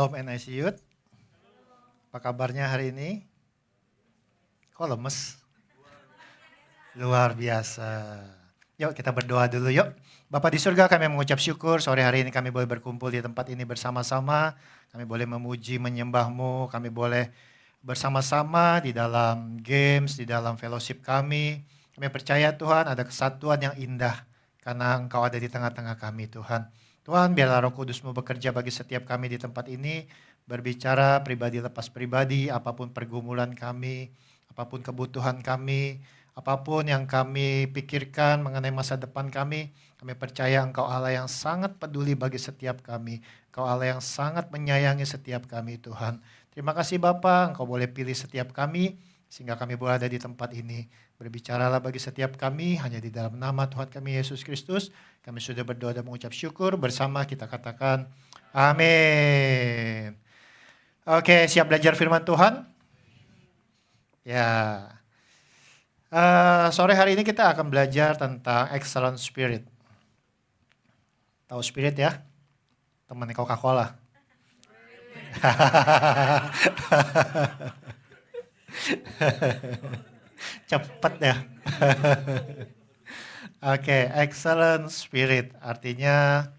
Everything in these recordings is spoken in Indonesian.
Shalom NIC Youth. Apa kabarnya hari ini? Kok lemes? Luar biasa. Yuk kita berdoa dulu yuk. Bapa di surga, kami mengucap syukur sore hari ini kami boleh berkumpul di tempat ini bersama-sama. Kami boleh memuji, menyembah-Mu. Kami boleh bersama-sama di dalam games, di dalam fellowship kami. Kami percaya Tuhan ada kesatuan yang indah karena Engkau ada di tengah-tengah kami Tuhan. Tuhan, biarlah Roh Kudus-Mu bekerja bagi setiap kami di tempat ini, berbicara pribadi lepas pribadi, apapun pergumulan kami, apapun kebutuhan kami, apapun yang kami pikirkan mengenai masa depan kami percaya Engkau Allah yang sangat peduli bagi setiap kami, Engkau Allah yang sangat menyayangi setiap kami Tuhan. Terima kasih Bapa, Engkau boleh pilih setiap kami, sehingga kami boleh ada di tempat ini. Berbicaralah bagi setiap kami, hanya di dalam nama Tuhan kami Yesus Kristus. Kami sudah berdoa dan mengucap syukur, bersama kita katakan amin. Oke, siap belajar firman Tuhan? Ya. Sore hari ini kita akan belajar tentang excellent spirit. Tahu spirit ya? Temannya Coca-Cola. Cepet ya. Oke, excellent spirit. Artinya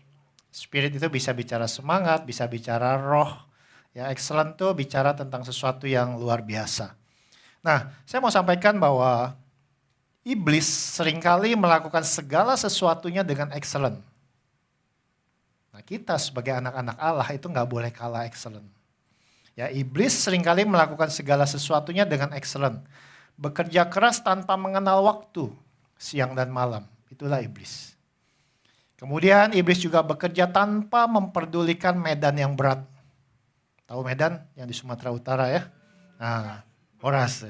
spirit itu bisa bicara semangat, bisa bicara roh. Ya, excellent itu bicara tentang sesuatu yang luar biasa. Nah, saya mau sampaikan bahwa iblis seringkali melakukan segala sesuatunya dengan excellent. Nah, kita sebagai anak-anak Allah itu nggak boleh kalah excellent. Ya, iblis seringkali melakukan segala sesuatunya dengan excellent. Bekerja keras tanpa mengenal waktu, siang dan malam. Itulah iblis. Kemudian iblis juga bekerja tanpa memperdulikan medan yang berat. Tahu medan yang di Sumatera Utara ya? Nah, Horas.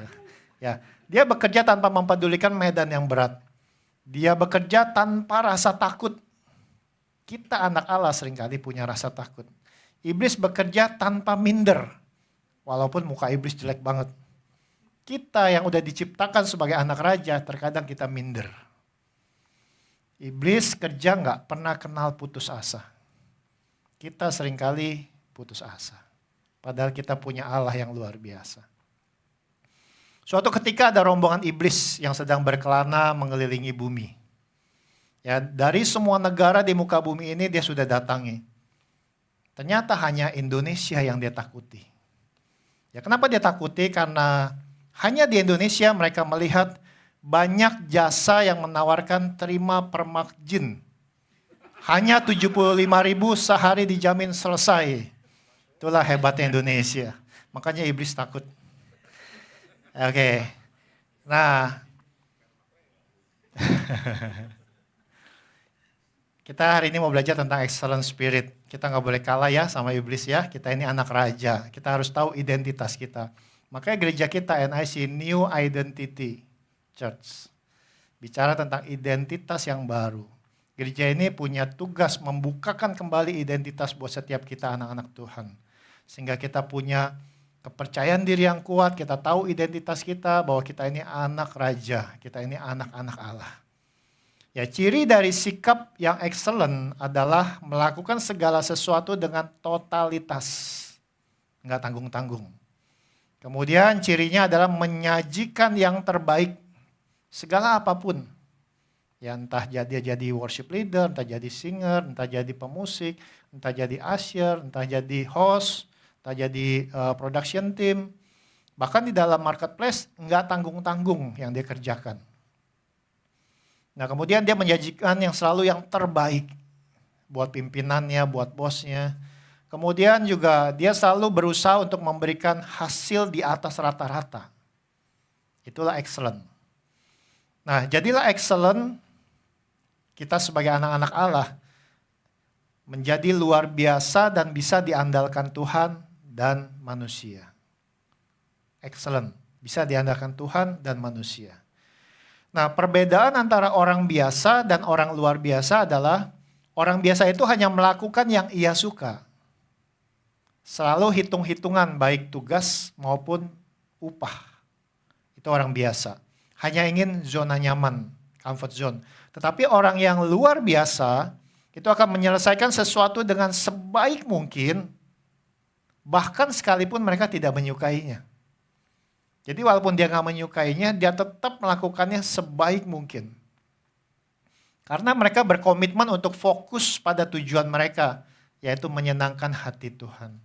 Ya, dia bekerja tanpa mempedulikan medan yang berat. Dia bekerja tanpa rasa takut. Kita anak Allah seringkali punya rasa takut. Iblis bekerja tanpa minder. Walaupun muka iblis jelek banget. Kita yang udah diciptakan sebagai anak raja, terkadang kita minder. Iblis kerja nggak pernah kenal putus asa. Kita seringkali putus asa. Padahal kita punya Allah yang luar biasa. Suatu ketika ada rombongan iblis yang sedang berkelana mengelilingi bumi. Ya, dari semua negara di muka bumi ini dia sudah datangi. Ternyata hanya Indonesia yang dia takuti. Ya, kenapa dia takuti? Karena hanya di Indonesia mereka melihat banyak jasa yang menawarkan terima permak jin. Hanya 75.000 sehari dijamin selesai. Itulah hebatnya Indonesia. Makanya iblis takut. Oke. Nah. Kita hari ini mau belajar tentang excellent spirit. Kita nggak boleh kalah ya sama iblis ya. Kita ini anak raja. Kita harus tahu identitas kita. Makanya gereja kita NIC New Identity Church. Bicara tentang identitas yang baru. Gereja ini punya tugas membukakan kembali identitas buat setiap kita anak-anak Tuhan. Sehingga kita punya kepercayaan diri yang kuat, kita tahu identitas kita bahwa kita ini anak raja, kita ini anak-anak Allah. Ya, ciri dari sikap yang excellent adalah melakukan segala sesuatu dengan totalitas. Enggak tanggung-tanggung. Kemudian cirinya adalah menyajikan yang terbaik. Segala apapun. Ya, entah jadi worship leader, entah jadi singer, entah jadi pemusik, entah jadi usher, entah jadi host, entah jadi production team. Bahkan di dalam marketplace enggak tanggung-tanggung yang dia kerjakan. Nah, kemudian dia menyajikan yang selalu yang terbaik buat pimpinannya, buat bosnya. Kemudian juga dia selalu berusaha untuk memberikan hasil di atas rata-rata. Itulah excellent. Nah, jadilah excellent kita sebagai anak-anak Allah menjadi luar biasa dan bisa diandalkan Tuhan dan manusia. Excellent, bisa diandalkan Tuhan dan manusia. Nah, perbedaan antara orang biasa dan orang luar biasa adalah orang biasa itu hanya melakukan yang ia suka. Selalu hitung-hitungan baik tugas maupun upah. Itu orang biasa. Hanya ingin zona nyaman, comfort zone. Tetapi orang yang luar biasa itu akan menyelesaikan sesuatu dengan sebaik mungkin Bahkan sekalipun mereka tidak menyukainya. Jadi walaupun dia nggak menyukainya, dia tetap melakukannya sebaik mungkin. Karena mereka berkomitmen untuk fokus pada tujuan mereka, yaitu menyenangkan hati Tuhan.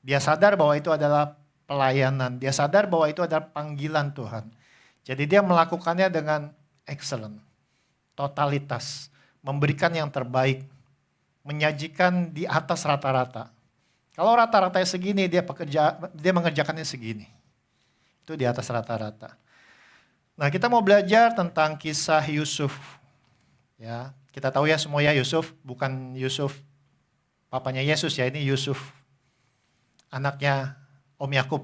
Dia sadar bahwa itu adalah pelayanan, dia sadar bahwa itu adalah panggilan Tuhan. Jadi dia melakukannya dengan excellent, totalitas, memberikan yang terbaik, menyajikan di atas rata-rata. Kalau rata-ratanya segini, dia mengerjakannya segini. Itu di atas rata-rata. Nah, kita mau belajar tentang kisah Yusuf. Ya, kita tahu ya semua ya, Yusuf bukan Yusuf papanya Yesus ya, ini Yusuf anaknya Om Yakub.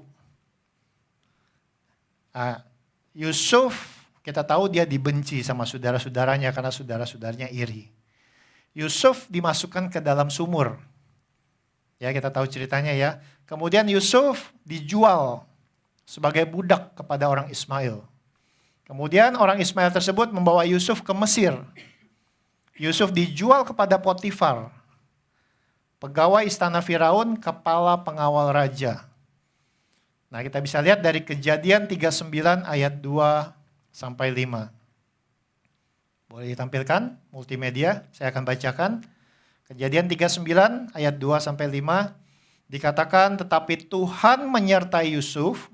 Yusuf kita tahu dia dibenci sama saudara-saudaranya karena saudara-saudaranya iri. Yusuf dimasukkan ke dalam sumur. Ya, kita tahu ceritanya ya. Kemudian Yusuf dijual sebagai budak kepada orang Ismail. Kemudian orang Ismail tersebut membawa Yusuf ke Mesir. Yusuf dijual kepada Potifar, pegawai istana Firaun, kepala pengawal raja. Nah, kita bisa lihat dari Kejadian 39 ayat 2 sampai 5. Boleh ditampilkan multimedia, saya akan bacakan. Kejadian 39 ayat 2 sampai 5 dikatakan, tetapi Tuhan menyertai Yusuf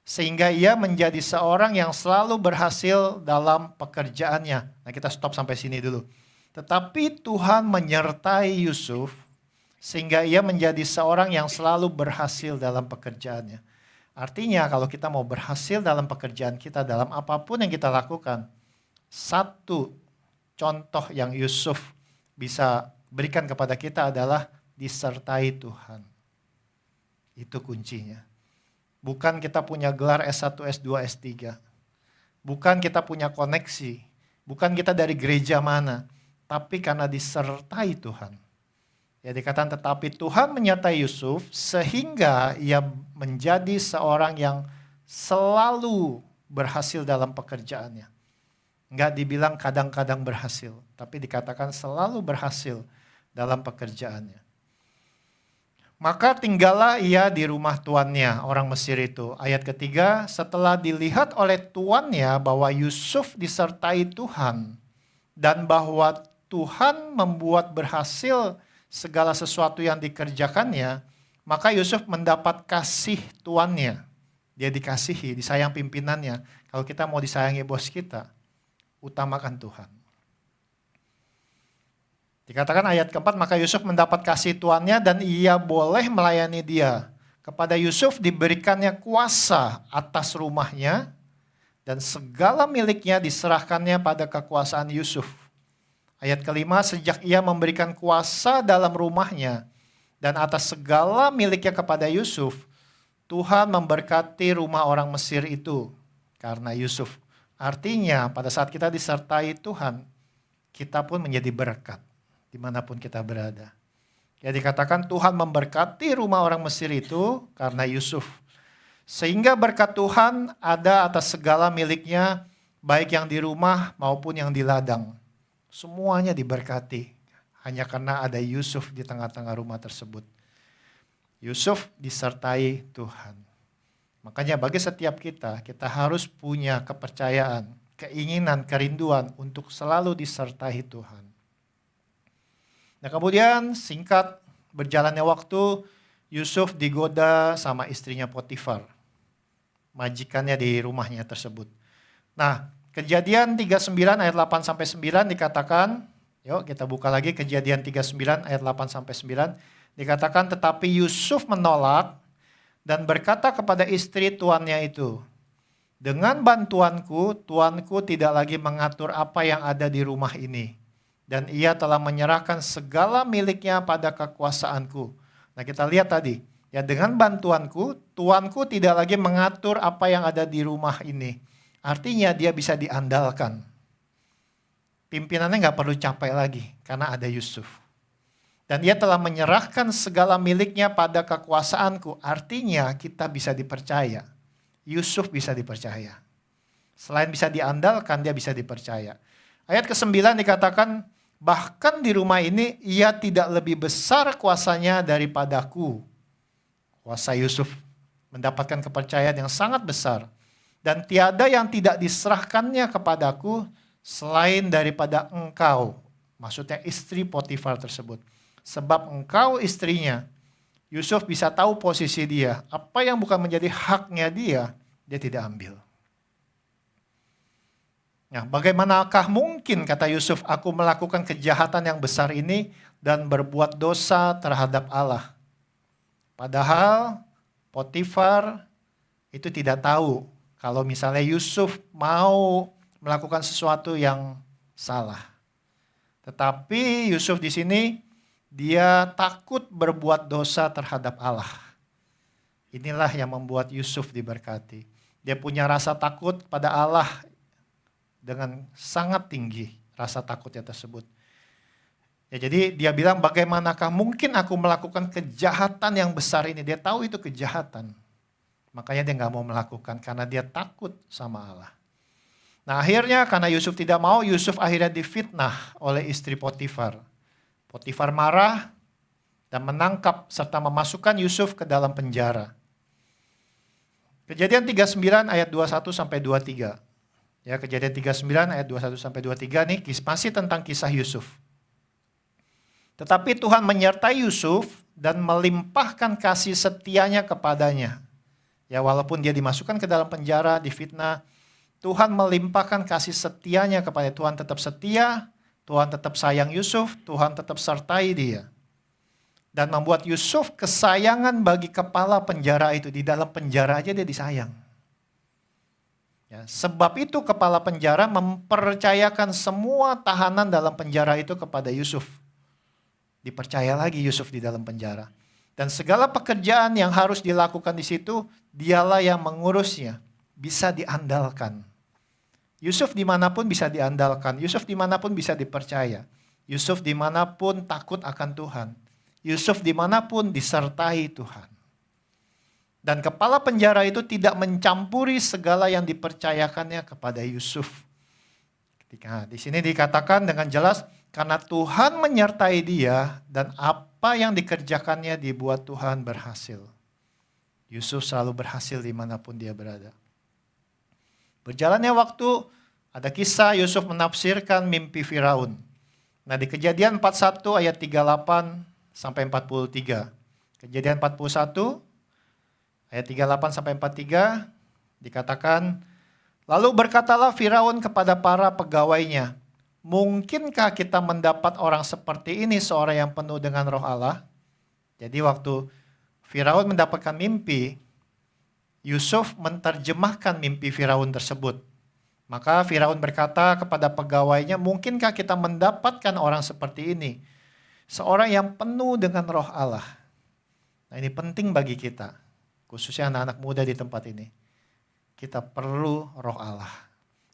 sehingga ia menjadi seorang yang selalu berhasil dalam pekerjaannya. Nah, kita stop sampai sini dulu. Tetapi Tuhan menyertai Yusuf sehingga ia menjadi seorang yang selalu berhasil dalam pekerjaannya. Artinya kalau kita mau berhasil dalam pekerjaan kita, dalam apapun yang kita lakukan, satu contoh yang Yusuf bisa berikan kepada kita adalah disertai Tuhan. Itu kuncinya. Bukan kita punya gelar S1, S2, S3. Bukan kita punya koneksi. Bukan kita dari gereja mana. Tapi karena disertai Tuhan. Ya, dikatakan tetapi Tuhan menyertai Yusuf sehingga ia menjadi seorang yang selalu berhasil dalam pekerjaannya. Enggak dibilang kadang-kadang berhasil, tapi dikatakan selalu berhasil dalam pekerjaannya. Maka tinggallah ia di rumah tuannya, orang Mesir itu. Ayat ketiga, setelah dilihat oleh tuannya bahwa Yusuf disertai Tuhan dan bahwa Tuhan membuat berhasil segala sesuatu yang dikerjakannya, maka Yusuf mendapat kasih tuannya. Dia dikasihi, disayang pimpinannya. Kalau kita mau disayangi bos kita, utamakan Tuhan. Dikatakan ayat keempat, maka Yusuf mendapat kasih tuannya dan ia boleh melayani dia. Kepada Yusuf diberikannya kuasa atas rumahnya dan segala miliknya diserahkannya pada kekuasaan Yusuf. Ayat kelima, sejak ia memberikan kuasa dalam rumahnya dan atas segala miliknya kepada Yusuf, Tuhan memberkati rumah orang Mesir itu karena Yusuf. Artinya pada saat kita disertai Tuhan, kita pun menjadi berkat dimanapun kita berada. Ya, dikatakan Tuhan memberkati rumah orang Mesir itu karena Yusuf. Sehingga berkat Tuhan ada atas segala miliknya, baik yang di rumah maupun yang di ladang. Semuanya diberkati hanya karena ada Yusuf di tengah-tengah rumah tersebut. Yusuf disertai Tuhan. Makanya bagi setiap kita harus punya kepercayaan, keinginan, kerinduan untuk selalu disertai Tuhan. Nah, kemudian singkat berjalannya waktu, Yusuf digoda sama istrinya Potifar, majikannya di rumahnya tersebut. Nah, Kejadian 39 ayat 8 sampai 9 dikatakan, yuk kita buka lagi Kejadian 39 ayat 8 sampai 9, dikatakan tetapi Yusuf menolak dan berkata kepada istri tuannya itu, dengan bantuanku, tuanku tidak lagi mengatur apa yang ada di rumah ini. Dan ia telah menyerahkan segala miliknya pada kekuasaanku. Nah, kita lihat tadi, ya dengan bantuanku, tuanku tidak lagi mengatur apa yang ada di rumah ini. Artinya dia bisa diandalkan. Pimpinannya nggak perlu capek lagi karena ada Yusuf. Dan dia telah menyerahkan segala miliknya pada kekuasaanku. Artinya kita bisa dipercaya. Yusuf bisa dipercaya. Selain bisa diandalkan, dia bisa dipercaya. Ayat ke-9 dikatakan, bahkan di rumah ini ia tidak lebih besar kuasanya daripadaku. Kuasa Yusuf mendapatkan kepercayaan yang sangat besar. Dan tiada yang tidak diserahkannya kepadaku selain daripada engkau. Maksudnya istri Potifar tersebut. Sebab engkau istrinya. Yusuf bisa tahu posisi dia. Apa yang bukan menjadi haknya dia tidak ambil. Nah, bagaimanakah mungkin, kata Yusuf, aku melakukan kejahatan yang besar ini dan berbuat dosa terhadap Allah? Padahal Potifar itu tidak tahu kalau misalnya Yusuf mau melakukan sesuatu yang salah. Tetapi Yusuf di sini, dia takut berbuat dosa terhadap Allah. Inilah yang membuat Yusuf diberkati. Dia punya rasa takut pada Allah dengan sangat tinggi, rasa takutnya tersebut. Ya, jadi dia bilang, bagaimanakah mungkin aku melakukan kejahatan yang besar ini? Dia tahu itu kejahatan. Makanya dia gak mau melakukan karena dia takut sama Allah. Nah, akhirnya karena Yusuf tidak mau, Yusuf akhirnya difitnah oleh istri Potifar. Potifar marah dan menangkap serta memasukkan Yusuf ke dalam penjara. Kejadian 39 ayat 21 sampai 23. Ya, Kejadian 39 ayat 21 sampai 23 nih masih tentang kisah Yusuf. Tetapi Tuhan menyertai Yusuf dan melimpahkan kasih setianya kepadanya. Ya, walaupun dia dimasukkan ke dalam penjara, difitnah, Tuhan melimpahkan kasih setianya kepada Tuhan tetap setia, Tuhan tetap sayang Yusuf, Tuhan tetap sertai dia. Dan membuat Yusuf kesayangan bagi kepala penjara itu. Di dalam penjara aja dia disayang. Ya, sebab itu kepala penjara mempercayakan semua tahanan dalam penjara itu kepada Yusuf. Dipercaya lagi Yusuf di dalam penjara. Dan segala pekerjaan yang harus dilakukan di situ, dialah yang mengurusnya. Bisa diandalkan. Yusuf dimanapun bisa diandalkan. Yusuf dimanapun bisa dipercaya. Yusuf dimanapun takut akan Tuhan. Yusuf dimanapun disertai Tuhan. Dan kepala penjara itu tidak mencampuri segala yang dipercayakannya kepada Yusuf. Ketika di sini dikatakan dengan jelas, karena Tuhan menyertai dia dan apa yang dikerjakannya dibuat Tuhan berhasil. Yusuf selalu berhasil dimanapun dia berada. Berjalannya waktu, ada kisah Yusuf menafsirkan mimpi Firaun. Nah, di Kejadian 41 ayat 38 sampai 43. Kejadian 41 ayat 38 sampai 43 dikatakan, lalu berkatalah Firaun kepada para pegawainya, mungkinkah kita mendapat orang seperti ini, seorang yang penuh dengan roh Allah? Jadi waktu Firaun mendapatkan mimpi, Yusuf menerjemahkan mimpi Firaun tersebut. Maka Firaun berkata kepada pegawainya, mungkinkah kita mendapatkan orang seperti ini, seorang yang penuh dengan roh Allah? Nah, ini penting bagi kita. Khususnya anak-anak muda di tempat ini. Kita perlu roh Allah.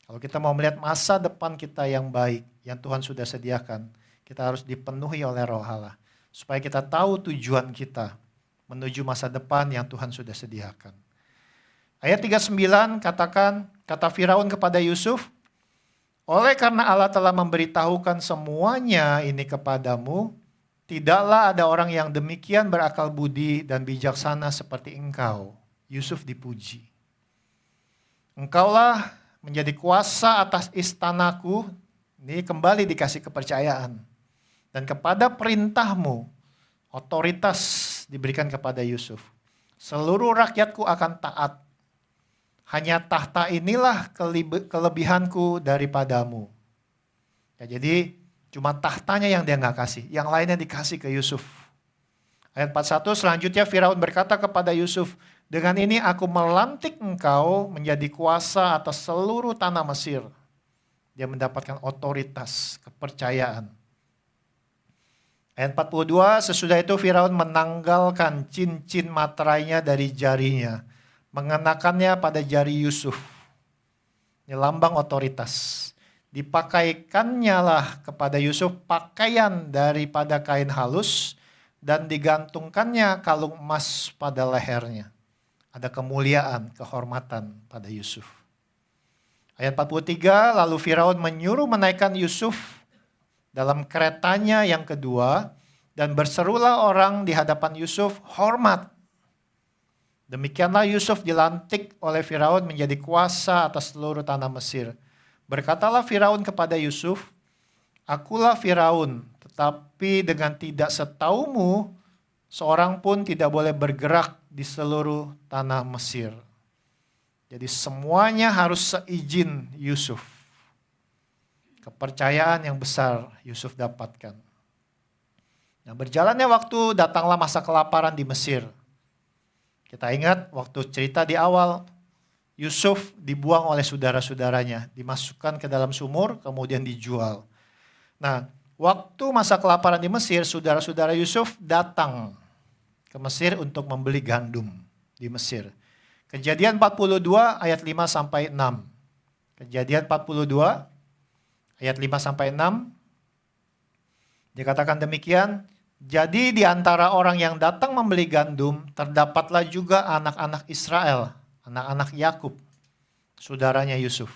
Kalau kita mau melihat masa depan kita yang baik, yang Tuhan sudah sediakan, kita harus dipenuhi oleh roh Allah. Supaya kita tahu tujuan kita menuju masa depan yang Tuhan sudah sediakan. Ayat 39 katakan, kata Firaun kepada Yusuf, oleh karena Allah telah memberitahukan semuanya ini kepadamu, tidaklah ada orang yang demikian berakal budi dan bijaksana seperti engkau. Yusuf dipuji. Engkaulah menjadi kuasa atas istanaku. Ini kembali dikasih kepercayaan. Dan kepada perintahmu, otoritas diberikan kepada Yusuf. Seluruh rakyatku akan taat. Hanya tahta inilah kelebihanku daripadamu. Ya, jadi cuma tahtanya yang dia nggak kasih, yang lainnya dikasih ke Yusuf. Ayat 41 selanjutnya Firaun berkata kepada Yusuf, dengan ini aku melantik engkau menjadi kuasa atas seluruh tanah Mesir. Dia mendapatkan otoritas, kepercayaan. Ayat 42, sesudah itu Firaun menanggalkan cincin materainya dari jarinya, mengenakannya pada jari Yusuf. Ini lambang otoritas. Dipakaikannya lah kepada Yusuf pakaian daripada kain halus dan digantungkannya kalung emas pada lehernya. Ada kemuliaan, kehormatan pada Yusuf. Ayat 43, lalu Firaun menyuruh menaikkan Yusuf dalam keretanya yang kedua dan berserulah orang di hadapan Yusuf, hormat. Demikianlah Yusuf dilantik oleh Firaun menjadi kuasa atas seluruh tanah Mesir. Berkatalah Firaun kepada Yusuf, "Akulah Firaun, tetapi dengan tidak setaumu, seorang pun tidak boleh bergerak di seluruh tanah Mesir." Jadi semuanya harus seizin Yusuf. Kepercayaan yang besar Yusuf dapatkan. Nah, berjalannya waktu, datanglah masa kelaparan di Mesir. Kita ingat waktu cerita di awal, Yusuf dibuang oleh saudara-saudaranya, dimasukkan ke dalam sumur, kemudian dijual. Nah, waktu masa kelaparan di Mesir, saudara-saudara Yusuf datang ke Mesir untuk membeli gandum di Mesir. Kejadian 42 ayat 5 sampai 6. Kejadian 42 ayat 5 sampai 6. Dikatakan demikian, jadi di antara orang yang datang membeli gandum, terdapatlah juga anak-anak Israel, anak-anak Yakub, saudaranya Yusuf.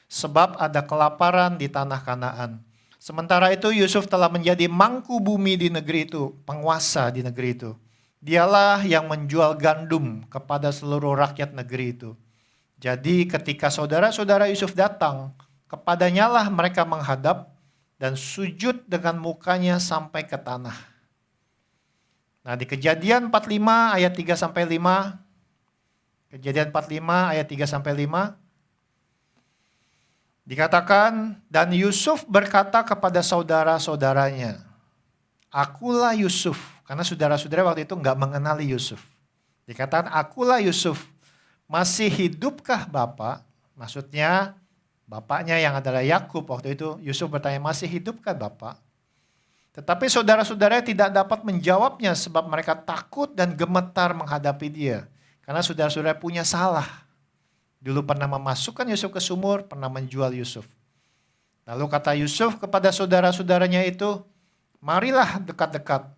Sebab ada kelaparan di tanah Kanaan. Sementara itu Yusuf telah menjadi mangku bumi di negeri itu, penguasa di negeri itu. Dialah yang menjual gandum kepada seluruh rakyat negeri itu. Jadi ketika saudara-saudara Yusuf datang, kepadanya lah mereka menghadap dan sujud dengan mukanya sampai ke tanah. Nah, di Kejadian 45 ayat 3 sampai 5, Kejadian 45 ayat 3 sampai 5 dikatakan, dan Yusuf berkata kepada saudara-saudaranya, "Akulah Yusuf," karena saudara-saudara waktu itu enggak mengenali Yusuf. Dikatakan, "Akulah Yusuf, masih hidupkah Bapak?" Maksudnya bapaknya yang adalah Yakub waktu itu, Yusuf bertanya, "Masih hidupkah Bapak?" Tetapi saudara-saudaranya tidak dapat menjawabnya sebab mereka takut dan gemetar menghadapi dia. Karena saudara-saudara punya salah. Dulu pernah memasukkan Yusuf ke sumur, pernah menjual Yusuf. Lalu kata Yusuf kepada saudara-saudaranya itu, "Marilah dekat-dekat."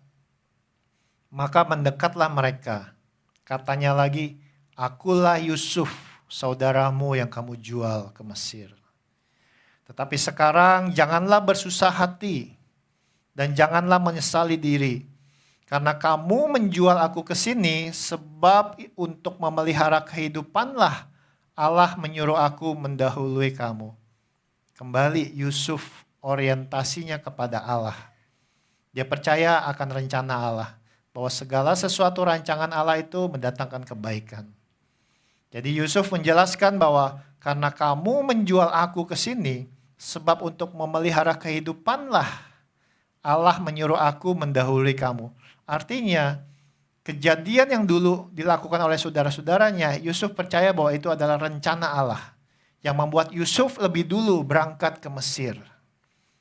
Maka mendekatlah mereka. Katanya lagi, "Akulah Yusuf, saudaramu yang kamu jual ke Mesir. Tetapi sekarang janganlah bersusah hati dan janganlah menyesali diri. Karena kamu menjual aku ke sini sebab untuk memelihara kehidupanlah Allah menyuruh aku mendahului kamu." Kembali Yusuf orientasinya kepada Allah. Dia percaya akan rencana Allah. Bahwa segala sesuatu rancangan Allah itu mendatangkan kebaikan. Jadi Yusuf menjelaskan bahwa karena kamu menjual aku ke sini, sebab untuk memelihara kehidupanlah Allah menyuruh aku mendahului kamu. Artinya, kejadian yang dulu dilakukan oleh saudara-saudaranya, Yusuf percaya bahwa itu adalah rencana Allah yang membuat Yusuf lebih dulu berangkat ke Mesir.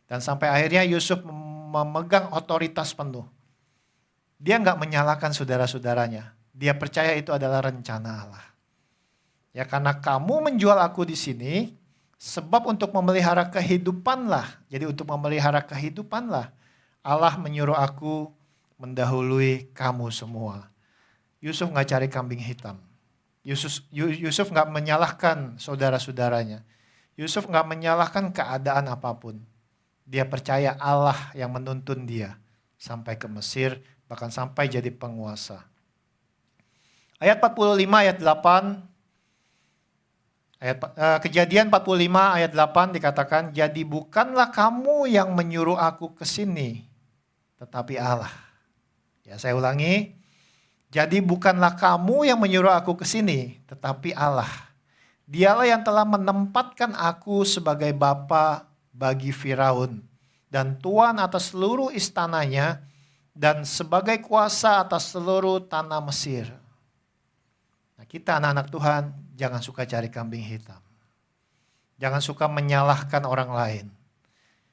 Dan sampai akhirnya Yusuf memegang otoritas penuh. Dia nggak menyalahkan saudara-saudaranya. Dia percaya itu adalah rencana Allah. Ya, karena kamu menjual aku di sini, sebab untuk memelihara kehidupanlah. Jadi untuk memelihara kehidupanlah, Allah menyuruh aku mendahului kamu semua. Yusuf nggak cari kambing hitam. Yusuf nggak menyalahkan saudara-saudaranya. Yusuf nggak menyalahkan keadaan apapun. Dia percaya Allah yang menuntun dia sampai ke Mesir, bahkan sampai jadi penguasa. Ayat 45 ayat 8, Kejadian 45 ayat 8 dikatakan, "Jadi bukanlah kamu yang menyuruh aku ke sini, tetapi Allah." Ya, saya ulangi. Jadi bukanlah kamu yang menyuruh aku ke sini, tetapi Allah. Dialah yang telah menempatkan aku sebagai bapa bagi Firaun dan tuan atas seluruh istananya dan sebagai kuasa atas seluruh tanah Mesir. Nah, kita anak-anak Tuhan jangan suka cari kambing hitam. Jangan suka menyalahkan orang lain.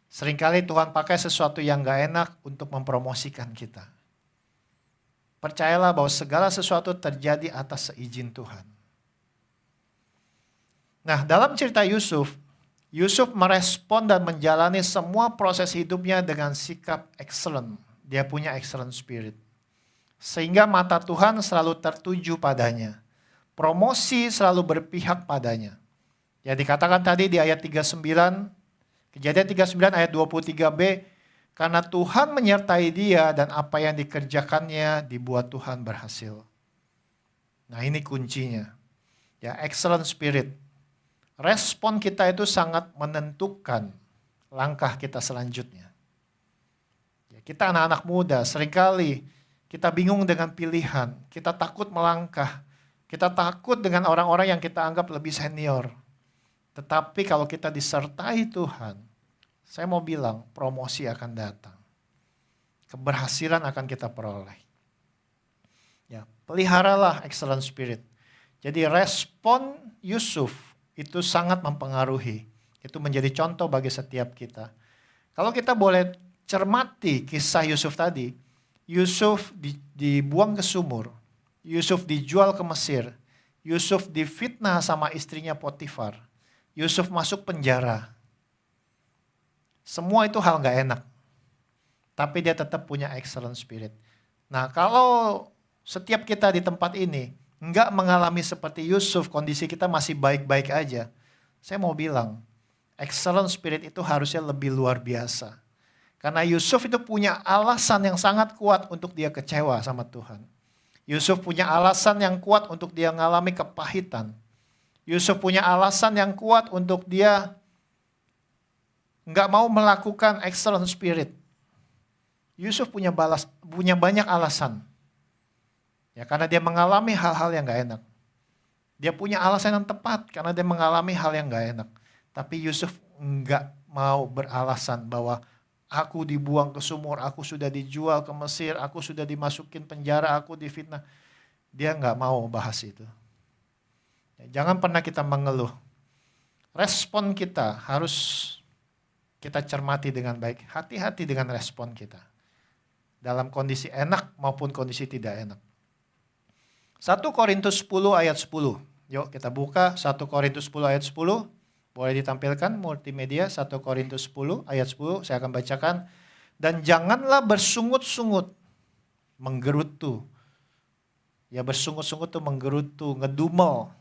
Seringkali Tuhan pakai sesuatu yang gak enak untuk mempromosikan kita. Percayalah bahwa segala sesuatu terjadi atas seizin Tuhan. Nah, dalam cerita Yusuf, Yusuf merespon dan menjalani semua proses hidupnya dengan sikap excellent. Dia punya excellent spirit. Sehingga mata Tuhan selalu tertuju padanya. Promosi selalu berpihak padanya. Ya, dikatakan tadi di ayat 39, Kejadian 39 ayat 23b, karena Tuhan menyertai dia dan apa yang dikerjakannya dibuat Tuhan berhasil. Nah ini kuncinya. Ya, excellent spirit. Respon kita itu sangat menentukan langkah kita selanjutnya. Ya, kita anak-anak muda, seringkali kita bingung dengan pilihan. Kita takut melangkah. Kita takut dengan orang-orang yang kita anggap lebih senior. Tetapi kalau kita disertai Tuhan, saya mau bilang promosi akan datang. Keberhasilan akan kita peroleh. Ya, peliharalah excellent spirit. Jadi respon Yusuf itu sangat mempengaruhi. Itu menjadi contoh bagi setiap kita. Kalau kita boleh cermati kisah Yusuf tadi, Yusuf dibuang ke sumur, Yusuf dijual ke Mesir, Yusuf difitnah sama istrinya Potifar, Yusuf masuk penjara. Semua itu hal gak enak. Tapi dia tetap punya excellent spirit. Nah kalau setiap kita di tempat ini nggak mengalami seperti Yusuf, kondisi kita masih baik-baik aja. Saya mau bilang, excellent spirit itu harusnya lebih luar biasa. Karena Yusuf itu punya alasan yang sangat kuat untuk dia kecewa sama Tuhan. Yusuf punya alasan yang kuat untuk dia mengalami kepahitan. Yusuf punya alasan yang kuat untuk dia nggak mau melakukan excellent spirit. Yusuf punya banyak alasan. Ya, karena dia mengalami hal-hal yang gak enak. Dia punya alasan yang tepat karena dia mengalami hal yang gak enak. Tapi Yusuf nggak mau beralasan bahwa aku dibuang ke sumur, aku sudah dijual ke Mesir, aku sudah dimasukin penjara, aku difitnah. Dia nggak mau bahas itu. Ya, jangan pernah kita mengeluh. Respon kita harus kita cermati dengan baik. Hati-hati dengan respon kita. Dalam kondisi enak maupun kondisi tidak enak. 1 Korintus 10 ayat 10. Yuk kita buka 1 Korintus 10 ayat 10. Boleh ditampilkan multimedia 1 Korintus 10 ayat 10. Saya akan bacakan. Dan janganlah bersungut-sungut, menggerutu. Ya bersungut-sungut itu menggerutu, ngedumel.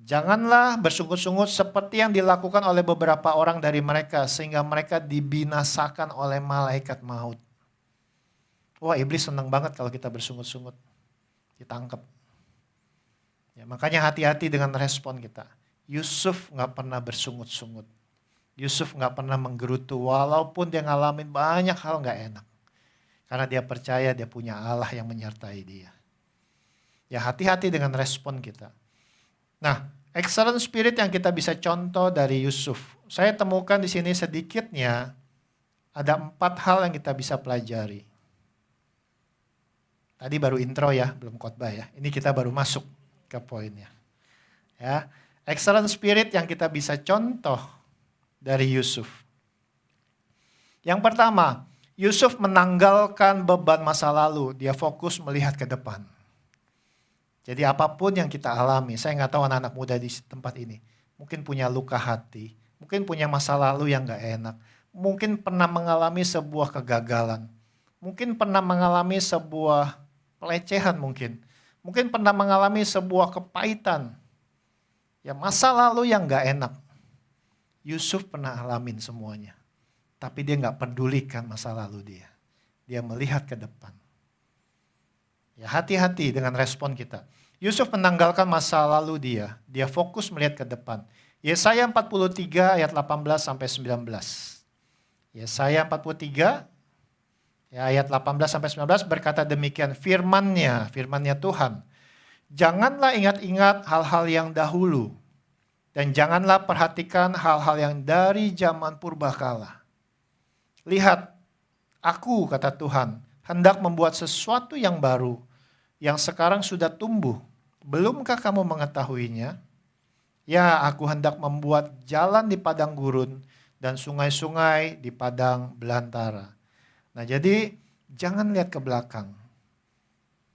Janganlah bersungut-sungut seperti yang dilakukan oleh beberapa orang dari mereka. Sehingga mereka dibinasakan oleh malaikat maut. Wah iblis senang banget kalau kita bersungut-sungut. Ditangkap. Ya, makanya hati-hati dengan respon kita. Yusuf gak pernah bersungut-sungut. Yusuf gak pernah menggerutu walaupun dia ngalamin banyak hal gak enak. Karena dia percaya dia punya Allah yang menyertai dia. Ya hati-hati dengan respon kita. Nah, excellent spirit yang kita bisa contoh dari Yusuf. Saya temukan di sini sedikitnya ada 4 hal yang kita bisa pelajari. Tadi baru intro ya, belum khotbah ya. Ini kita baru masuk ke poinnya. Ya, excellent spirit yang kita bisa contoh dari Yusuf. Yang pertama, Yusuf menanggalkan beban masa lalu. Dia fokus melihat ke depan. Jadi apapun yang kita alami, saya nggak tahu anak-anak muda di tempat ini. Mungkin punya luka hati, mungkin punya masa lalu yang nggak enak. Mungkin pernah mengalami sebuah kegagalan. Mungkin pernah mengalami sebuah pelecehan mungkin. Mungkin pernah mengalami sebuah kepahitan. Ya masa lalu yang gak enak. Yusuf pernah alamin semuanya. Tapi dia gak pedulikan masa lalu dia. Dia melihat ke depan. Ya hati-hati dengan respon kita. Yusuf menanggalkan masa lalu dia. Dia fokus melihat ke depan. Yesaya 43 ayat 18 sampai 19. Yesaya 43 ya, ayat 18 sampai 19 berkata demikian, firman-Nya Tuhan. Janganlah ingat-ingat hal-hal yang dahulu dan janganlah perhatikan hal-hal yang dari zaman purbakala. Lihat, aku kata Tuhan, hendak membuat sesuatu yang baru yang sekarang sudah tumbuh. Belumkah kamu mengetahuinya? Ya, aku hendak membuat jalan di padang gurun dan sungai-sungai di padang belantara. Nah jadi jangan lihat ke belakang.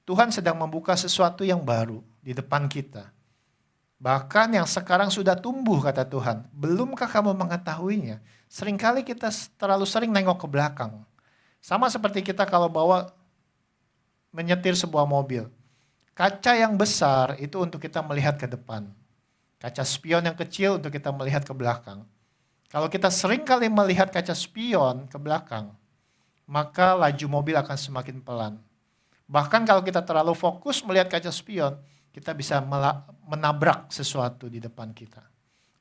Tuhan sedang membuka sesuatu yang baru di depan kita. Bahkan yang sekarang sudah tumbuh kata Tuhan. Belumkah kamu mengetahuinya? Seringkali kita terlalu sering nengok ke belakang. Sama seperti kita kalau menyetir sebuah mobil. Kaca yang besar itu untuk kita melihat ke depan. Kaca spion yang kecil untuk kita melihat ke belakang. Kalau kita seringkali melihat kaca spion ke belakang, maka laju mobil akan semakin pelan. Bahkan kalau kita terlalu fokus melihat kaca spion, kita bisa menabrak sesuatu di depan kita.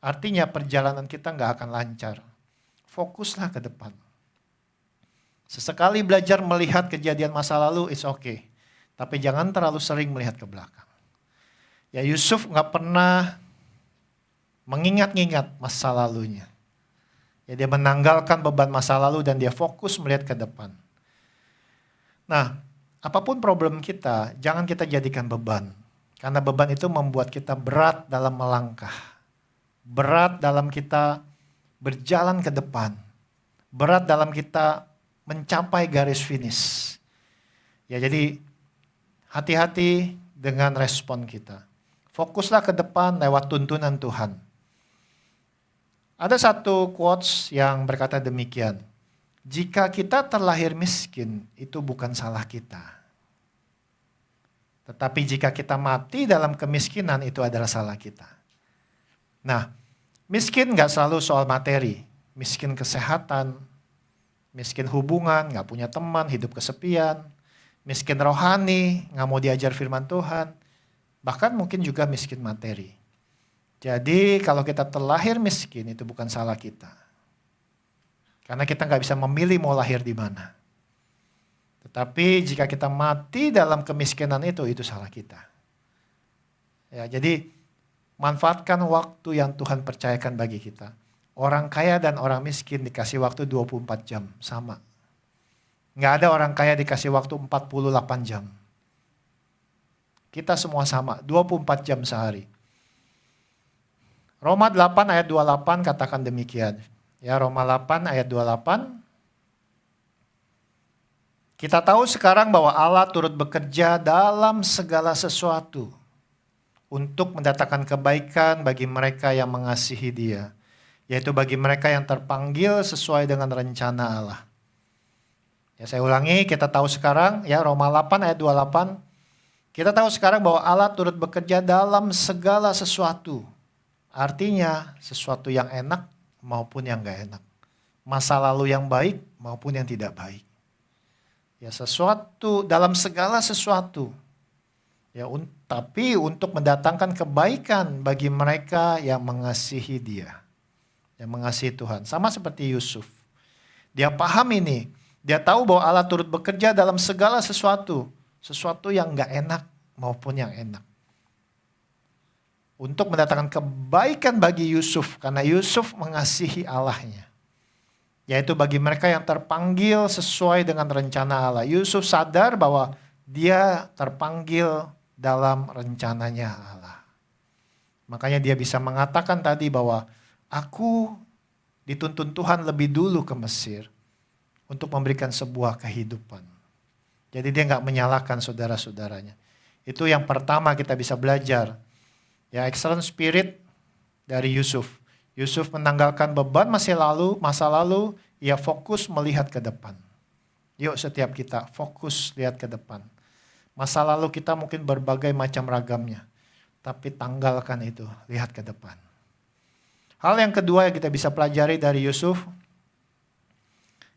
Artinya perjalanan kita nggak akan lancar. Fokuslah ke depan. Sesekali belajar melihat kejadian masa lalu, it's okay. Tapi jangan terlalu sering melihat ke belakang. Ya Yusuf nggak pernah mengingat-ingat masa lalunya. Ya dia menanggalkan beban masa lalu dan dia fokus melihat ke depan. Nah, apapun problem kita, jangan kita jadikan beban. Karena beban itu membuat kita berat dalam melangkah. Berat dalam kita berjalan ke depan. Berat dalam kita mencapai garis finish. Ya jadi hati-hati dengan respon kita. Fokuslah ke depan lewat tuntunan Tuhan. Ada satu quotes yang berkata demikian. Jika kita terlahir miskin, itu bukan salah kita. Tetapi jika kita mati dalam kemiskinan, itu adalah salah kita. Nah, miskin gak selalu soal materi. Miskin kesehatan, miskin hubungan, gak punya teman, hidup kesepian. Miskin rohani, gak mau diajar firman Tuhan. Bahkan mungkin juga miskin materi. Jadi kalau kita terlahir miskin, itu bukan salah kita. Karena kita nggak bisa memilih mau lahir di mana. Tetapi jika kita mati dalam kemiskinan itu salah kita. Ya, jadi manfaatkan waktu yang Tuhan percayakan bagi kita. Orang kaya dan orang miskin dikasih waktu 24 jam, sama. Nggak ada orang kaya dikasih waktu 48 jam. Kita semua sama, 24 jam sehari. Roma 8 ayat 28 katakan demikian. Ya, Roma 8 ayat 28. Kita tahu sekarang bahwa Allah turut bekerja dalam segala sesuatu untuk mendatangkan kebaikan bagi mereka yang mengasihi Dia, yaitu bagi mereka yang terpanggil sesuai dengan rencana Allah. Ya, saya ulangi, kita tahu sekarang ya Roma 8 ayat 28. Kita tahu sekarang bahwa Allah turut bekerja dalam segala sesuatu. Artinya sesuatu yang enak maupun yang gak enak. Masa lalu yang baik maupun yang tidak baik. Ya sesuatu, dalam segala sesuatu. Ya, tapi untuk mendatangkan kebaikan bagi mereka yang mengasihi Dia. Yang mengasihi Tuhan. Sama seperti Yusuf. Dia paham ini. Dia tahu bahwa Allah turut bekerja dalam segala sesuatu. Sesuatu yang gak enak maupun yang enak. Untuk mendatangkan kebaikan bagi Yusuf. Karena Yusuf mengasihi Allahnya. Yaitu bagi mereka yang terpanggil sesuai dengan rencana Allah. Yusuf sadar bahwa dia terpanggil dalam rencananya Allah. Makanya dia bisa mengatakan tadi bahwa aku dituntun Tuhan lebih dulu ke Mesir. Untuk memberikan sebuah kehidupan. Jadi dia gak menyalahkan saudara-saudaranya. Itu yang pertama kita bisa belajar. Ya, excellent spirit dari Yusuf. Yusuf menanggalkan beban masa lalu, ia fokus melihat ke depan. Yuk setiap kita fokus lihat ke depan. Masa lalu kita mungkin berbagai macam ragamnya. Tapi tanggalkan itu, lihat ke depan. Hal yang kedua yang kita bisa pelajari dari Yusuf.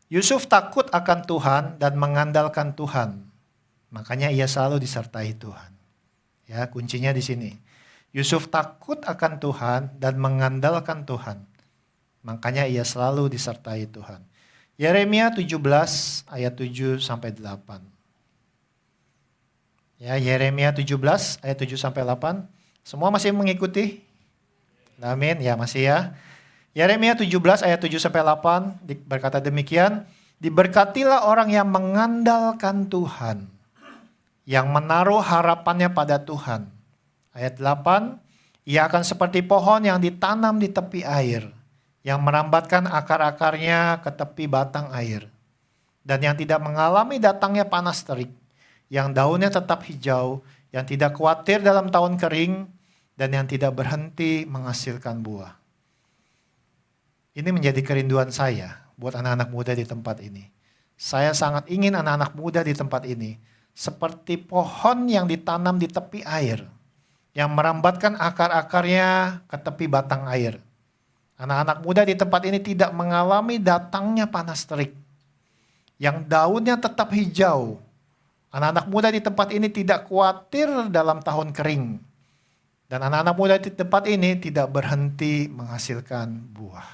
Yusuf takut akan Tuhan dan mengandalkan Tuhan. Makanya ia selalu disertai Tuhan. Ya, kuncinya di sini. Yusuf takut akan Tuhan dan mengandalkan Tuhan. Makanya ia selalu disertai Tuhan. Yeremia 17 ayat 7 sampai 8. Ya, Yeremia 17 ayat 7 sampai 8. Semua masih mengikuti? Amin, ya masih ya. Yeremia 17 ayat 7 sampai 8 berkata demikian, diberkatilah orang yang mengandalkan Tuhan, yang menaruh harapannya pada Tuhan. Ayat 8, ia akan seperti pohon yang ditanam di tepi air, yang merambatkan akar-akarnya ke tepi batang air, dan yang tidak mengalami datangnya panas terik, yang daunnya tetap hijau, yang tidak khawatir dalam tahun kering, dan yang tidak berhenti menghasilkan buah. Ini menjadi kerinduan saya buat anak-anak muda di tempat ini. Saya sangat ingin anak-anak muda di tempat ini seperti pohon yang ditanam di tepi air, yang merambatkan akar-akarnya ke tepi batang air. Anak-anak muda di tempat ini tidak mengalami datangnya panas terik, yang daunnya tetap hijau. Anak-anak muda di tempat ini tidak khawatir dalam tahun kering. Dan anak-anak muda di tempat ini tidak berhenti menghasilkan buah.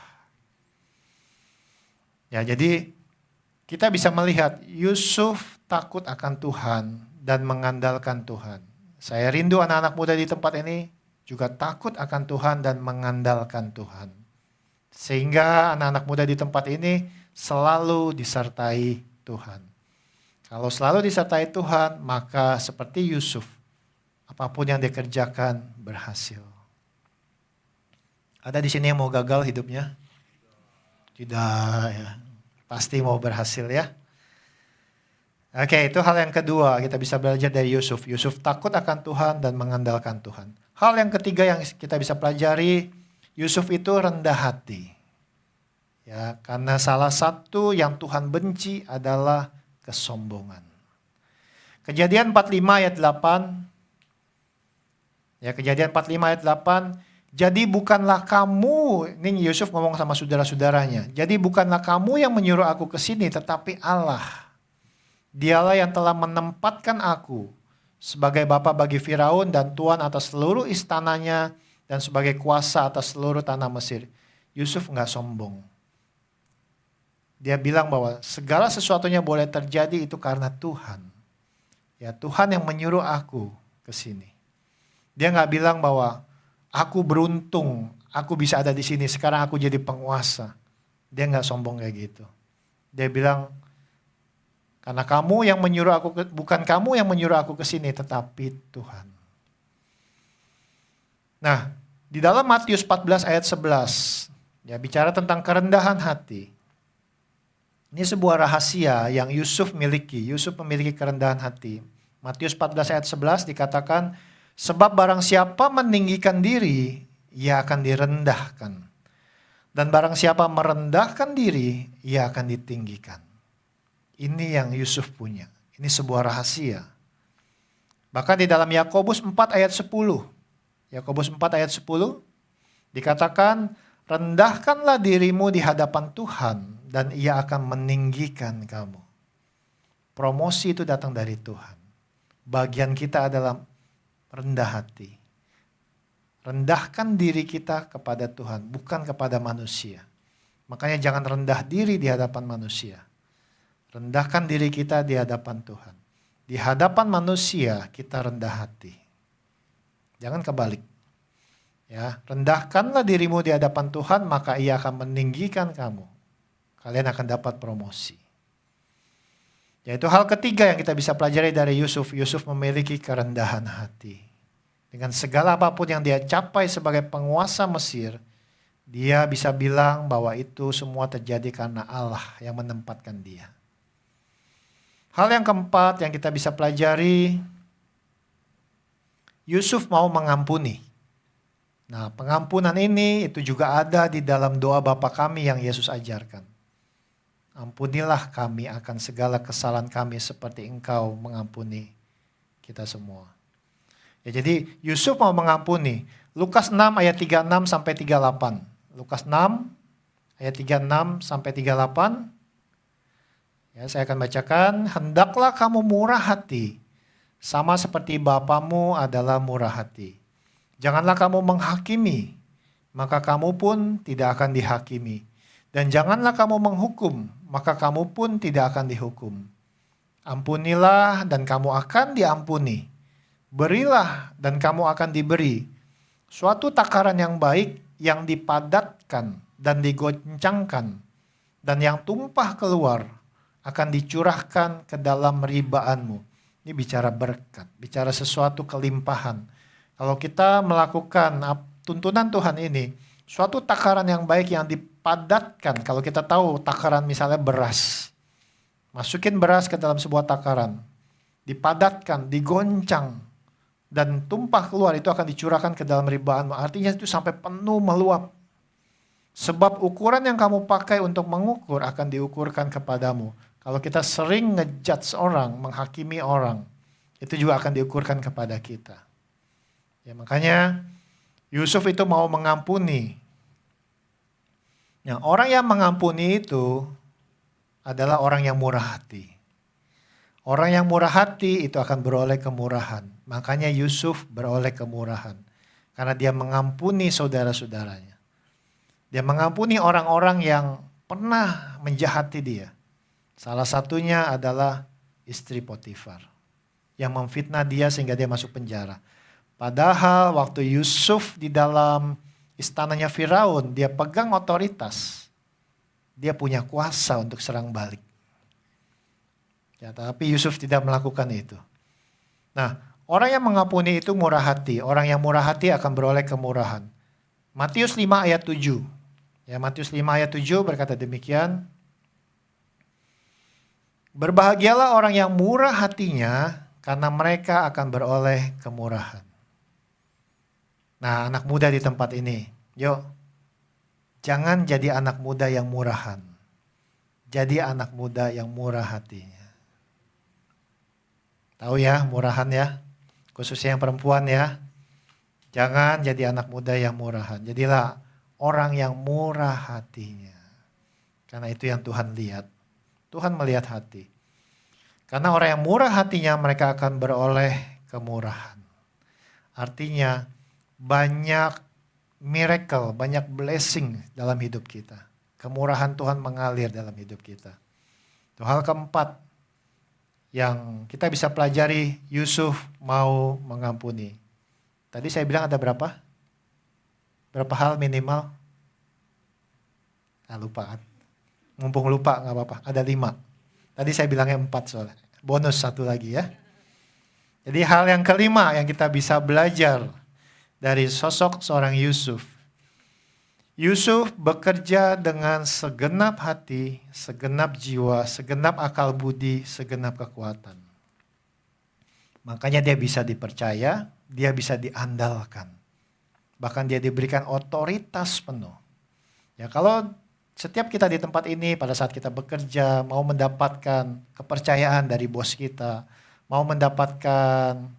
Ya, jadi kita bisa melihat Yusuf takut akan Tuhan dan mengandalkan Tuhan. Saya rindu anak-anak muda di tempat ini juga takut akan Tuhan dan mengandalkan Tuhan. Sehingga anak-anak muda di tempat ini selalu disertai Tuhan. Kalau selalu disertai Tuhan, maka seperti Yusuf, apapun yang dikerjakan berhasil. Ada di sini yang mau gagal hidupnya? Tidak ya. Pasti mau berhasil ya. Oke, itu hal yang kedua. Kita bisa belajar dari Yusuf. Yusuf takut akan Tuhan dan mengandalkan Tuhan. Hal yang ketiga yang kita bisa pelajari, Yusuf itu rendah hati. Ya, karena salah satu yang Tuhan benci adalah kesombongan. Kejadian 45 ayat 8. Ya, Kejadian 45 ayat 8. Jadi bukanlah kamu, ini Yusuf ngomong sama saudara-saudaranya. Jadi bukanlah kamu yang menyuruh aku ke sini, tetapi Allah. Dialah yang telah menempatkan aku sebagai bapa bagi Firaun dan tuan atas seluruh istananya dan sebagai kuasa atas seluruh tanah Mesir. Yusuf nggak sombong. Dia bilang bahwa segala sesuatunya boleh terjadi itu karena Tuhan. Ya, Tuhan yang menyuruh aku ke sini. Dia nggak bilang bahwa aku beruntung, aku bisa ada di sini, sekarang aku jadi penguasa. Dia nggak sombong kayak gitu. Dia bilang, karena kamu yang menyuruh aku, bukan kamu yang menyuruh aku ke sini, tetapi Tuhan. Nah, di dalam Matius 14 ayat 11, ya bicara tentang kerendahan hati. Ini sebuah rahasia yang Yusuf miliki. Yusuf memiliki kerendahan hati. Matius 14 ayat 11 dikatakan, sebab barang siapa meninggikan diri, ia akan direndahkan. Dan barang siapa merendahkan diri, ia akan ditinggikan. Ini yang Yusuf punya. Ini sebuah rahasia. Bahkan di dalam Yakobus 4 ayat 10. Yakobus 4 ayat 10 dikatakan, rendahkanlah dirimu di hadapan Tuhan dan ia akan meninggikan kamu. Promosi itu datang dari Tuhan. Bagian kita adalah rendah hati. Rendahkan diri kita kepada Tuhan, bukan kepada manusia. Makanya jangan rendah diri di hadapan manusia. Rendahkan diri kita di hadapan Tuhan. Di hadapan manusia kita rendah hati. Jangan kebalik. Ya, rendahkanlah dirimu di hadapan Tuhan, maka ia akan meninggikan kamu. Kalian akan dapat promosi. Yaitu hal ketiga yang kita bisa pelajari dari Yusuf. Yusuf memiliki kerendahan hati. Dengan segala apapun yang dia capai sebagai penguasa Mesir, dia bisa bilang bahwa itu semua terjadi karena Allah yang menempatkan dia. Hal yang keempat yang kita bisa pelajari, Yusuf mau mengampuni. Nah, pengampunan ini itu juga ada di dalam doa Bapa kami yang Yesus ajarkan. Ampunilah kami akan segala kesalahan kami seperti Engkau mengampuni kita semua. Ya, jadi Yusuf mau mengampuni. Lukas 6 ayat 36 sampai 38. Lukas 6 ayat 36 sampai 38. Ya, saya akan bacakan. Hendaklah kamu murah hati, sama seperti Bapamu adalah murah hati. Janganlah kamu menghakimi, maka kamu pun tidak akan dihakimi. Dan janganlah kamu menghukum, maka kamu pun tidak akan dihukum. Ampunilah dan kamu akan diampuni. Berilah dan kamu akan diberi. Suatu takaran yang baik yang dipadatkan dan digoncangkan dan yang tumpah keluar akan dicurahkan ke dalam ribaanmu. Ini bicara berkat, bicara sesuatu kelimpahan. Kalau kita melakukan tuntunan Tuhan ini, suatu takaran yang baik yang dipadatkan. Kalau kita tahu takaran misalnya beras. Masukin beras ke dalam sebuah takaran. Dipadatkan, digoncang. Dan tumpah keluar itu akan dicurahkan ke dalam ribaanmu. Artinya itu sampai penuh meluap. Sebab ukuran yang kamu pakai untuk mengukur akan diukurkan kepadamu. Kalau kita sering ngejudge orang, menghakimi orang, itu juga akan diukurkan kepada kita. Ya, makanya Yusuf itu mau mengampuni. Nah, orang yang mengampuni itu adalah orang yang murah hati. Orang yang murah hati itu akan beroleh kemurahan. Makanya Yusuf beroleh kemurahan. Karena dia mengampuni saudara-saudaranya. Dia mengampuni orang-orang yang pernah menjahati dia. Salah satunya adalah istri Potifar. Yang memfitnah dia sehingga dia masuk penjara. Padahal waktu Yusuf di dalam istananya Firaun, dia pegang otoritas. Dia punya kuasa untuk serang balik. Ya, tapi Yusuf tidak melakukan itu. Nah, orang yang mengampuni itu murah hati. Orang yang murah hati akan beroleh kemurahan. Matius 5 ayat 7. Ya, Matius 5 ayat 7 berkata demikian. Berbahagialah orang yang murah hatinya, karena mereka akan beroleh kemurahan. Nah, anak muda di tempat ini, yuk, jangan jadi anak muda yang murahan. Jadi anak muda yang murah hatinya. Tahu ya, murahan ya, khususnya yang perempuan ya. Jangan jadi anak muda yang murahan. Jadilah orang yang murah hatinya. Karena itu yang Tuhan lihat. Tuhan melihat hati. Karena orang yang murah hatinya mereka akan beroleh kemurahan. Artinya banyak miracle, banyak blessing dalam hidup kita. Kemurahan Tuhan mengalir dalam hidup kita. Itu hal keempat yang kita bisa pelajari, Yusuf mau mengampuni. Tadi saya bilang ada berapa? Berapa hal minimal? Lupa kan? Mumpung lupa gak apa-apa, ada 5. Tadi saya bilangnya 4 soalnya. Bonus 1 lagi ya. Jadi hal yang kelima yang kita bisa belajar dari sosok seorang Yusuf. Yusuf bekerja dengan segenap hati, segenap jiwa, segenap akal budi, segenap kekuatan. Makanya dia bisa dipercaya, dia bisa diandalkan. Bahkan dia diberikan otoritas penuh. Ya, kalau setiap kita di tempat ini pada saat kita bekerja mau mendapatkan kepercayaan dari bos kita, mau mendapatkan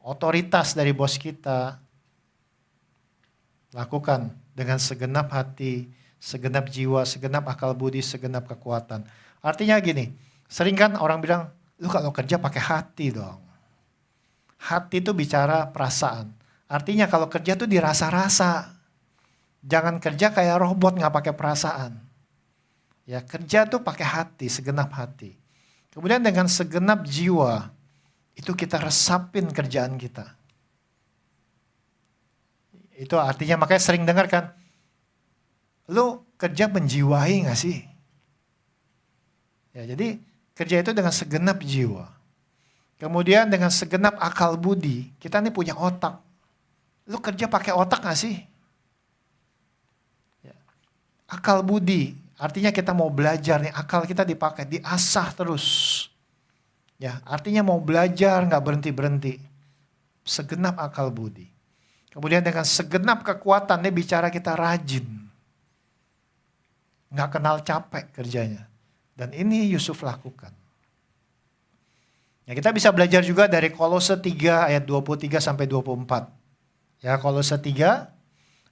otoritas dari bos kita, lakukan dengan segenap hati, segenap jiwa, segenap akal budi, segenap kekuatan. Artinya gini, sering kan orang bilang, lu kalau kerja pakai hati dong. Hati itu bicara perasaan. Artinya kalau kerja tuh dirasa-rasa. Jangan kerja kayak robot gak pakai perasaan. Ya, kerja tuh pakai hati, segenap hati. Kemudian dengan segenap jiwa, itu kita resapin kerjaan kita. Itu artinya makanya sering dengar kan, lu kerja menjiwai gak sih? Ya, jadi kerja itu dengan segenap jiwa. Kemudian dengan segenap akal budi, kita nih punya otak. Lu kerja pakai otak gak sih? Akal budi, artinya kita mau belajar nih, akal kita dipakai, diasah terus. Ya, artinya mau belajar nggak berhenti-berhenti. Segenap akal budi. Kemudian dengan segenap kekuatan, dia bicara kita rajin. Nggak kenal capek kerjanya. Dan ini Yusuf lakukan. Ya, kita bisa belajar juga dari Kolose 3 ayat 23 sampai 24. Ya, Kolose 3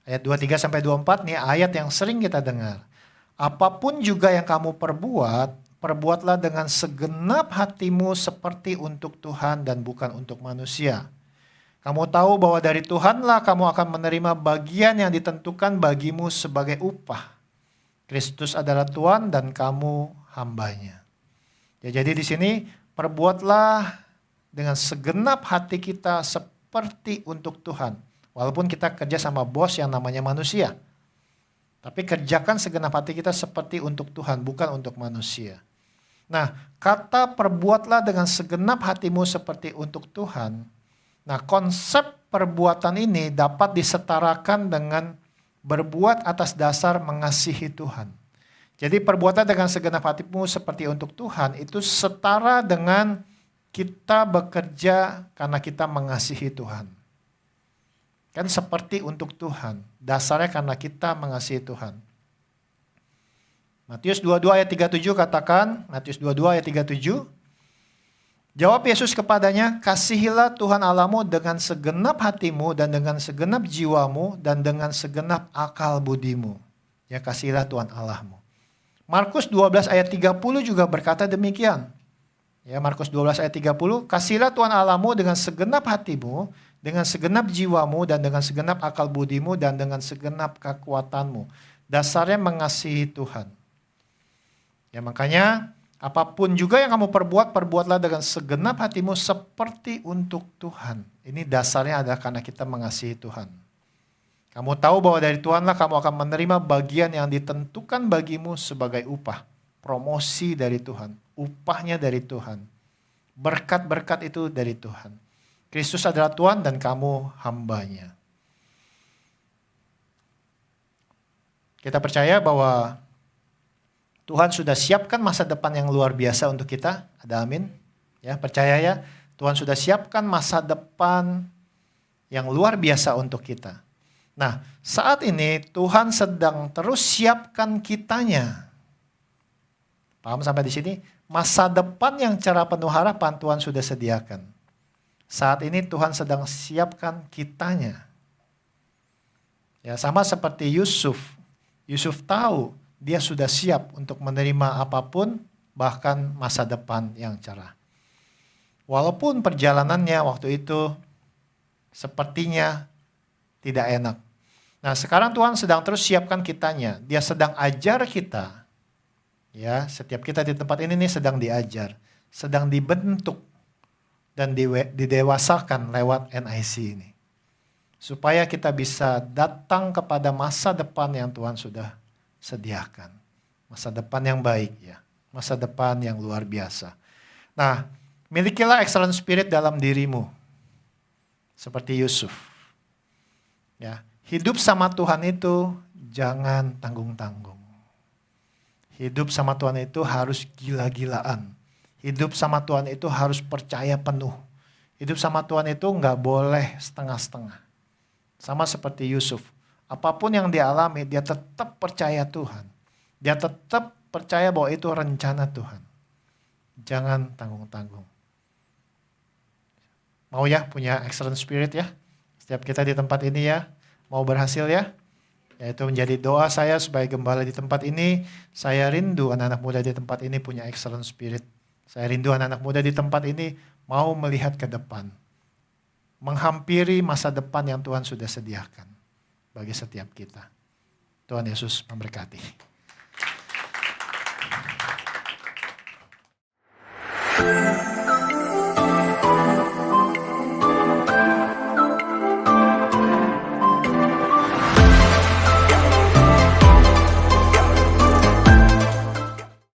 ayat 23 sampai 24 nih ayat yang sering kita dengar. Apapun juga yang kamu perbuat, perbuatlah dengan segenap hatimu seperti untuk Tuhan dan bukan untuk manusia. Kamu tahu bahwa dari Tuhanlah kamu akan menerima bagian yang ditentukan bagimu sebagai upah. Kristus adalah Tuhan dan kamu hambanya. Ya, jadi di sini perbuatlah dengan segenap hati kita seperti untuk Tuhan. Walaupun kita kerja sama bos yang namanya manusia. Tapi kerjakan segenap hati kita seperti untuk Tuhan, bukan untuk manusia. Nah, kata perbuatlah dengan segenap hatimu seperti untuk Tuhan. Nah, konsep perbuatan ini dapat disetarakan dengan berbuat atas dasar mengasihi Tuhan. Jadi perbuatan dengan segenap hatimu seperti untuk Tuhan itu setara dengan kita bekerja karena kita mengasihi Tuhan. Kan seperti untuk Tuhan. Dasarnya karena kita mengasihi Tuhan. Matius 22 ayat 37 katakan, Matius 22 ayat 37. Jawab Yesus kepadanya, kasihilah Tuhan Allahmu dengan segenap hatimu dan dengan segenap jiwamu dan dengan segenap akal budimu. Ya, kasihilah Tuhan Allahmu. Markus 12 ayat 30 juga berkata demikian. Ya, Markus 12 ayat 30, kasihilah Tuhan Allahmu dengan segenap hatimu, dengan segenap jiwamu, dan dengan segenap akal budimu, dan dengan segenap kekuatanmu. Dasarnya mengasihi Tuhan. Ya, makanya apapun juga yang kamu perbuat, perbuatlah dengan segenap hatimu seperti untuk Tuhan. Ini dasarnya adalah karena kita mengasihi Tuhan. Kamu tahu bahwa dari Tuhanlah kamu akan menerima bagian yang ditentukan bagimu sebagai upah. Promosi dari Tuhan, upahnya dari Tuhan. Berkat-berkat itu dari Tuhan. Kristus adalah Tuhan dan kamu hambanya. Kita percaya bahwa Tuhan sudah siapkan masa depan yang luar biasa untuk kita. Ada amin? Ya, percaya ya. Tuhan sudah siapkan masa depan yang luar biasa untuk kita. Nah, saat ini Tuhan sedang terus siapkan kitanya. Paham sampai di sini? Masa depan yang cara penuh harapan Tuhan sudah sediakan. Saat ini Tuhan sedang siapkan kitanya. Ya, sama seperti Yusuf. Yusuf tahu dia sudah siap untuk menerima apapun, bahkan masa depan yang cerah. Walaupun perjalanannya waktu itu sepertinya tidak enak. Nah, sekarang Tuhan sedang terus siapkan kitanya. Dia sedang ajar kita. Ya, setiap kita di tempat ini nih sedang diajar, sedang dibentuk dan didewasakan lewat NIC ini. Supaya kita bisa datang kepada masa depan yang Tuhan sudah sediakan. Masa depan yang baik ya, masa depan yang luar biasa. Nah, milikilah excellent spirit dalam dirimu. Seperti Yusuf. Ya, hidup sama Tuhan itu jangan tanggung-tanggung. Hidup sama Tuhan itu harus gila-gilaan. Hidup sama Tuhan itu harus percaya penuh. Hidup sama Tuhan itu nggak boleh setengah-setengah. Sama seperti Yusuf. Apapun yang dia alami, dia tetap percaya Tuhan. Dia tetap percaya bahwa itu rencana Tuhan. Jangan tanggung-tanggung. Mau ya punya excellent spirit ya? Setiap kita di tempat ini ya, mau berhasil ya? Yaitu menjadi doa saya sebagai gembala di tempat ini. Saya rindu anak-anak muda di tempat ini punya excellent spirit. Saya rindu anak-anak muda di tempat ini mau melihat ke depan. Menghampiri masa depan yang Tuhan sudah sediakan bagi setiap kita. Tuhan Yesus memberkati.